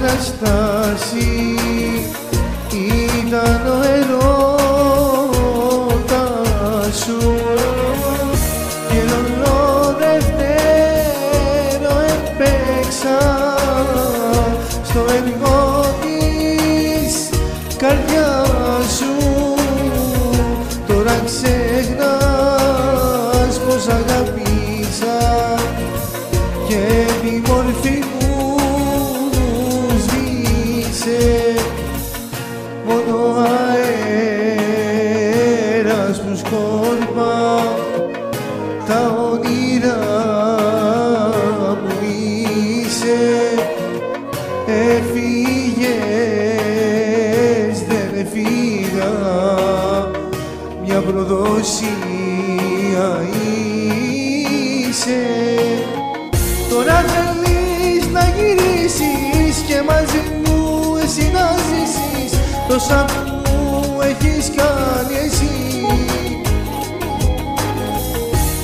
παραστάση ήταν ο ερώτας σου και όλο Δευτέρο έπαιξα στο έργο της καρδιάς σου. Τώρα ξεχνάς πως αγάπησα και τη μορφή μου σβήσε. Μόνο αέρας που σκόρπα τα όνειρά μου είσαι. Έφυγες, δεν έφυγα, μια προδοσία είσαι. Τώρα θέλεις να γυρίσεις και μαζί μου εσύ να ζήσεις τόσα που έχεις κάνει εσύ.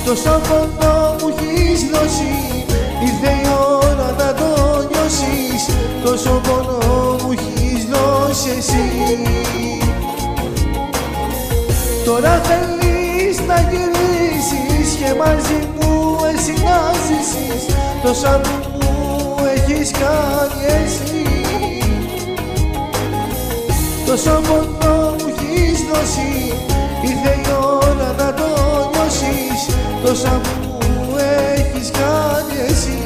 Τόσα πόνο μου έχεις δώσει, ήρθε η ώρα να το νιώσεις. Τόσο πόνο μου έχεις δώσει εσύ. Τώρα θέλεις να γυρίσεις και μαζί μου εσύ να ζήσεις τόσα που έχεις κάνει εσύ. Τόσο πόνο μου έχεις δώσει, ήρθε η ώρα να το νιώσεις τόσα που έχεις κάνει εσύ.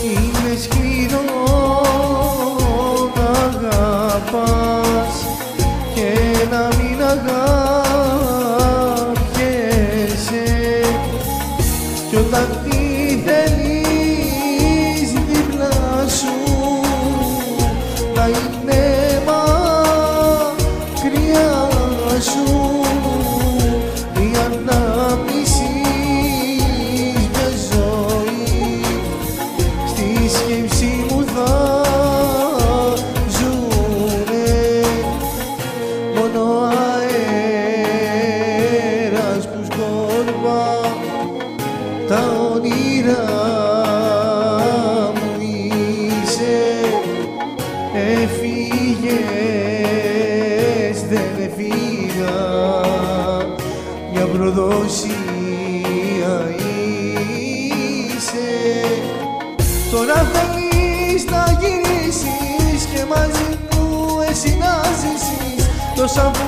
Είναι σκληρό να αγαπάς και να μην αγαπιέσαι, κι όταν τη θέλεις δίπλα σου να είναι μακριά σου. Η ανάμνησης μια ζωή στη σκέψη μου θα ζουνε. Μόνο αέρας που σκόρπα τα όνειρά μου είσαι. Έφυγες, δεν έφυγα, μια προδοσία είσαι. Τώρα θέλεις να γυρίσεις και μαζί μου εσύ να ζήσεις τόσα που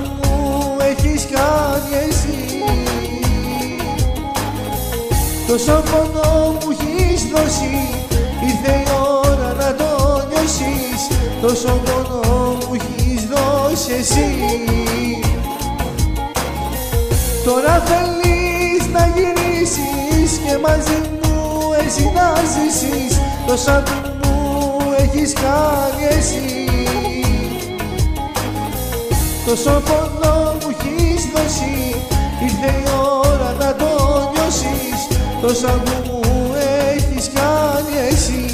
έχεις κάνει εσύ. Τόσο πόνο μου έχεις δώσει, ήρθε η ώρα να το νιώσεις τόσο πόνο μου έχεις δώσει εσύ. Τώρα θέλεις να γυρίσεις και μαζί μου εσύ να ζήσεις τόσα που έχεις κάνει εσύ. Τόσο πόνο μου έχεις δώσει, ήρθε η ώρα να το νιώσεις τόσα που έχεις κάνει εσύ.